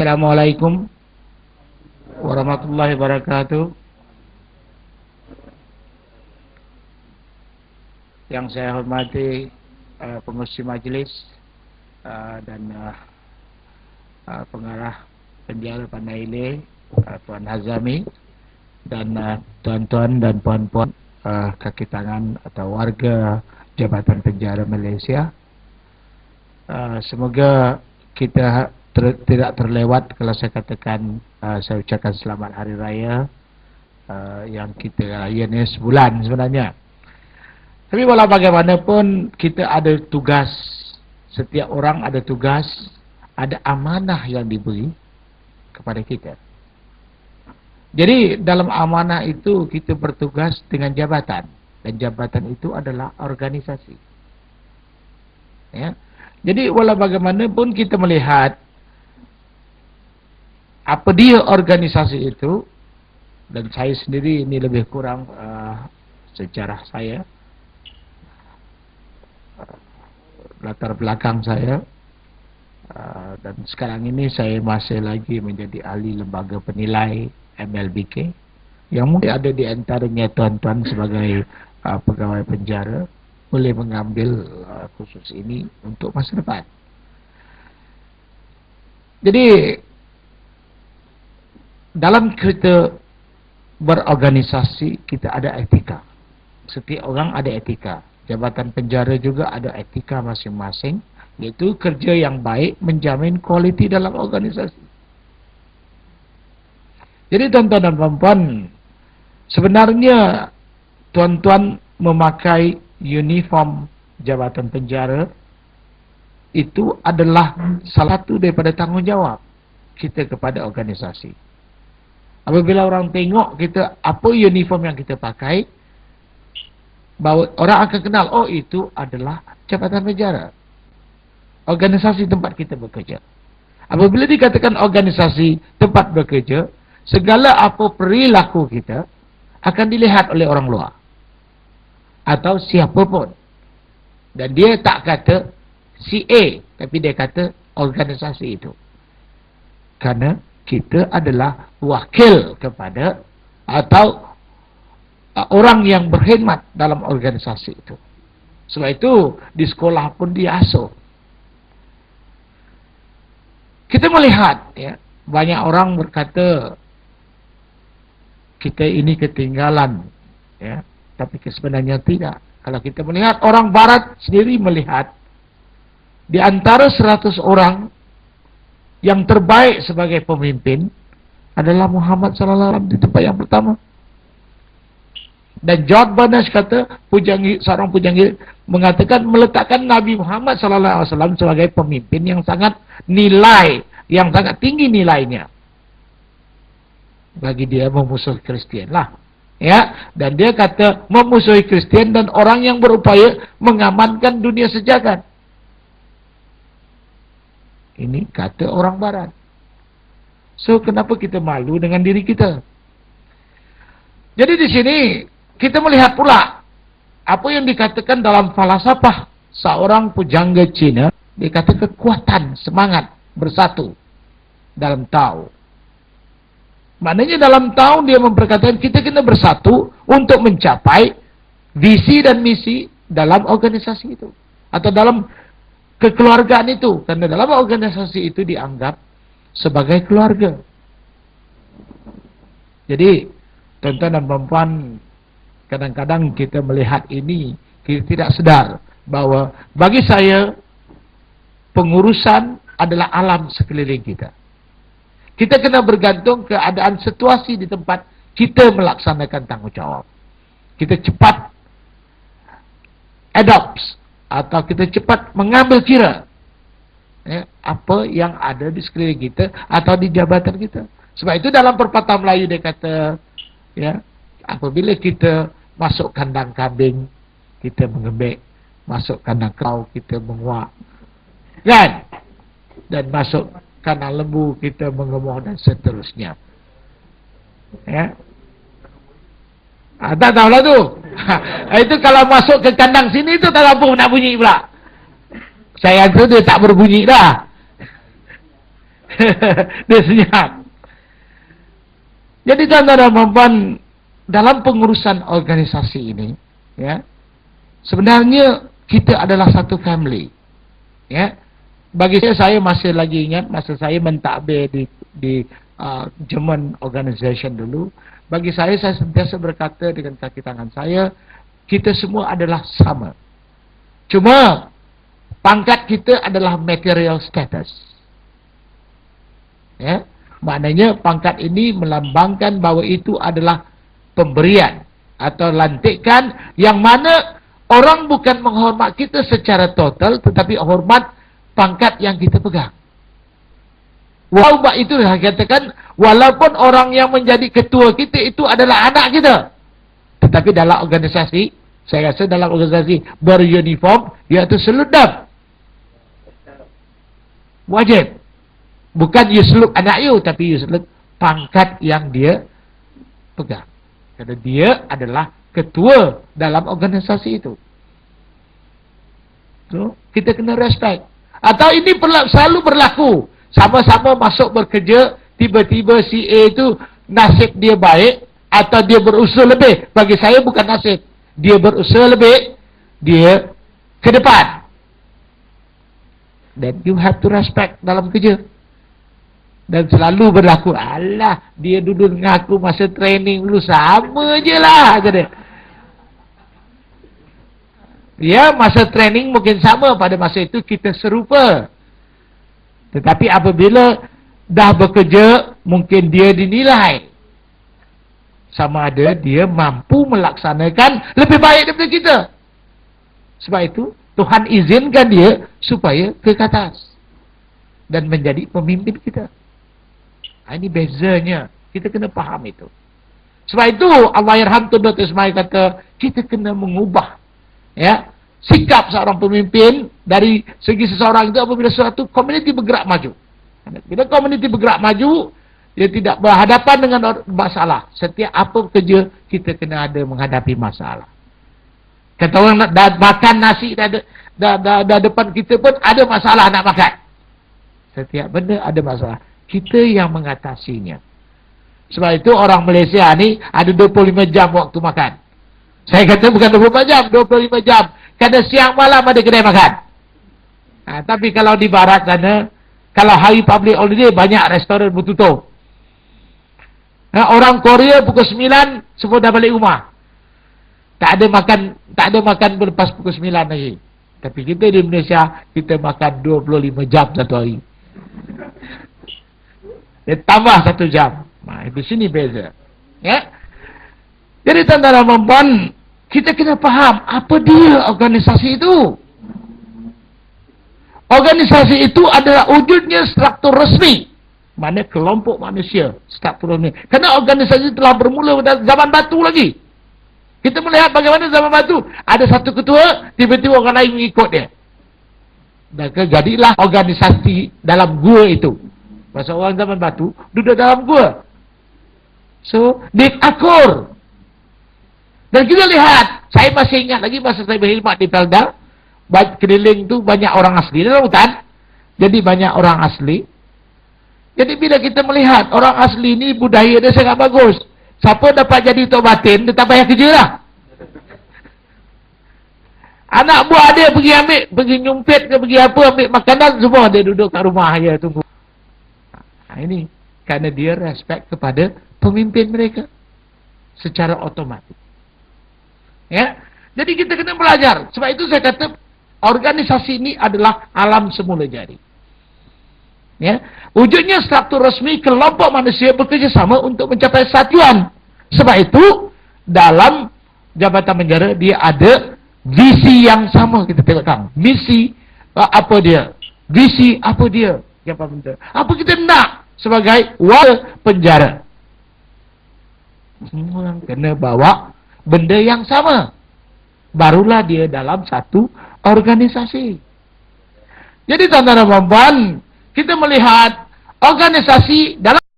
Assalamualaikum warahmatullahi wabarakatuh. Yang saya hormati pengurusi majlis dan pengarah penjara Pandaile, Tuan Hazami, dan tuan-tuan dan puan-puan kaki tangan atau warga Jabatan Penjara Malaysia. Semoga kita tidak terlewat kalau saya katakan saya ucapkan selamat hari raya yang kita rayanya sebulan sebenarnya. Tapi walau bagaimanapun kita ada tugas, setiap orang ada tugas, ada amanah yang diberi kepada kita. Jadi dalam amanah itu kita bertugas dengan jabatan, dan jabatan itu adalah organisasi. Ya. Jadi walau bagaimanapun kita melihat apa dia organisasi itu, dan saya sendiri ini lebih kurang sejarah saya, latar belakang saya, dan sekarang ini saya masih lagi menjadi ahli lembaga penilai MLBK, yang mungkin ada di antaranya tuan-tuan sebagai pegawai penjara boleh mengambil khusus ini untuk masa depan. Jadi dalam kita berorganisasi kita ada etika. Setiap orang ada etika. Jabatan penjara juga ada etika masing-masing, yaitu kerja yang baik menjamin kualiti dalam organisasi. Jadi tuan-tuan dan puan-puan, sebenarnya tuan-tuan memakai uniform jabatan penjara itu adalah salah satu daripada tanggungjawab kita kepada organisasi. Apabila orang tengok kita apa uniform yang kita pakai, bahawa orang akan kenal, oh itu adalah jabatan penjara, organisasi tempat kita bekerja. Apabila dikatakan organisasi tempat bekerja, segala apa perilaku kita akan dilihat oleh orang luar atau siapapun, dan dia tak kata si A, tapi dia kata organisasi itu, karena kita adalah wakil kepada atau orang yang berkhidmat dalam organisasi itu. Sebab itu di sekolah pun diasuh. Kita melihat ya, banyak orang berkata kita ini ketinggalan ya, tapi sebenarnya tidak. Kalau kita melihat, orang barat sendiri melihat di antara 100 orang yang terbaik sebagai pemimpin adalah Muhammad sallallahu alaihi wasallam di tempat yang pertama. Dan George Bernays kata, seorang pujanggi mengatakan meletakkan Nabi Muhammad sallallahu alaihi wasallam sebagai pemimpin yang sangat tinggi nilainya bagi dia memusuhi Kristian lah. Ya, dan dia kata memusuhi Kristian dan orang yang berupaya mengamankan dunia sejagat. Ini kata orang barat. So kenapa kita malu dengan diri kita? Jadi di sini kita melihat pula apa yang dikatakan dalam falsafah seorang pujangga Cina, dikata kekuatan semangat bersatu dalam Tao. Maknanya dalam Tao dia memperkatakan kita kena bersatu untuk mencapai visi dan misi dalam organisasi itu atau dalam kekeluargaan itu, karena dalam organisasi itu dianggap sebagai keluarga. Jadi tuan-tuan dan puan-puan, kadang-kadang kita melihat ini, kita tidak sadar bahwa bagi saya pengurusan adalah alam sekeliling kita. Kita kena bergantung keadaan situasi di tempat kita melaksanakan tanggungjawab. Kita cepat adopt atau kita cepat mengambil kira ya, apa yang ada di sekeliling kita atau di jabatan kita. Sebab itu dalam pepatah Melayu dia kata ya, apabila kita masuk kandang kambing kita mengembek, masuk kandang kau kita menguak, kan? Dan masuk kandang lembu kita mengemuh dan seterusnya. Ya. Tak tahulah tu. Itu kalau masuk ke kandang sini tu tak apa nak bunyi pula. Saya tu dia tak berbunyi dah. Dia senyap. Jadi tuan-tuan dan puan, dalam pengurusan organisasi ini, ya, sebenarnya kita adalah satu family. Ya, bagi saya masih lagi ingat masa saya mentadbir di German organization dulu. Bagi saya sentiasa berkata dengan kaki tangan saya, kita semua adalah sama. Cuma pangkat kita adalah material status. Ya, maknanya pangkat ini melambangkan bahawa itu adalah pemberian atau lantikan yang mana orang bukan menghormat kita secara total, tetapi hormat pangkat yang kita pegang. Walaupun itu saya katakan, walaupun orang yang menjadi ketua kita itu adalah anak kita, tetapi dalam organisasi, saya rasa dalam organisasi beruniform, iaitu seludap wajib. Bukan you seluk anak you, tapi you seluk pangkat yang dia pegang. Kerana dia adalah ketua dalam organisasi itu. So, kita kena respect. Atau ini selalu berlaku. Sama-sama masuk bekerja, tiba-tiba si A itu nasib dia baik, atau dia berusaha lebih. Bagi saya bukan nasib. Dia berusaha lebih, dia ke depan. Then you have to respect dalam kerja. Dan selalu berlaku, alah, dia duduk dengan aku masa training dulu, sama je lah, kata dia. Ya, masa training mungkin sama, pada masa itu kita serupa. Tetapi apabila dah bekerja, mungkin dia dinilai. Sama ada dia mampu melaksanakan lebih baik daripada kita. Sebab itu, Tuhan izinkan dia supaya ke atas. Dan menjadi pemimpin kita. Ini bezanya. Kita kena faham itu. Sebab itu Allahyarham Tun Dr. Ismail kata, kita kena mengubah ya sikap seorang pemimpin dari segi seseorang itu apabila suatu komuniti bergerak maju. Bila komuniti bergerak maju, dia tidak berhadapan dengan masalah. Setiap apa kerja, kita kena ada menghadapi masalah. Kata orang dah makan nasi dah depan kita pun ada masalah nak makan. Setiap benda ada masalah. Kita yang mengatasinya. Sebab itu orang Malaysia ni ada 25 jam waktu makan. Saya kata bukan 24 jam, 25 jam. Kadang siang malam ada kedai makan. Tapi kalau di barat sana, kalau hari public holiday, banyak restoran bertutup. Orang Korea pukul 9, semua dah balik rumah. Tak ada makan berlepas pukul 9 lagi. Tapi kita di Malaysia, kita makan 25 jam satu hari. Dia tambah 1 jam. Di sini beza. Ya. Jadi tuan-tuan dan puan, kita kena faham apa dia organisasi itu. Organisasi itu adalah wujudnya struktur resmi. Mana kelompok manusia struktur resmi. Kerana organisasi telah bermula pada zaman batu lagi. Kita melihat bagaimana zaman batu. Ada satu ketua, tiba-tiba orang lain mengikut dia. Dan jadilah organisasi dalam gua itu. Masa orang zaman batu, duduk dalam gua. So, dikakur. Dan kita lihat, saya masih ingat lagi masa saya berkhidmat di Felda, keliling tu banyak orang asli dalam hutan. Jadi banyak orang asli. Jadi bila kita melihat orang asli ni budaya dia sangat bagus. Siapa dapat jadi tok batin, dia tak payah kerja lah. Anak buah dia pergi nyumpit ke pergi apa, ambil makanan, semua dia duduk kat rumah aja tunggu. Ini kerana dia respect kepada pemimpin mereka secara otomatis. Ya. Jadi kita kena belajar. Sebab itu saya kata organisasi ini adalah alam semula jadi. Ya. Wujudnya struktur resmi kelompok manusia bekerjasama untuk mencapai satuan. Sebab itu dalam jabatan penjara dia ada visi yang sama. Kita tengok kang. Misi apa dia? Visi apa dia? Jabatan penjara. Apa kita nak sebagai warga penjara? Semua orang kena bawa benda yang sama. Barulah dia dalam satu organisasi. Jadi tuan-tuan dan puan, kita melihat organisasi dalam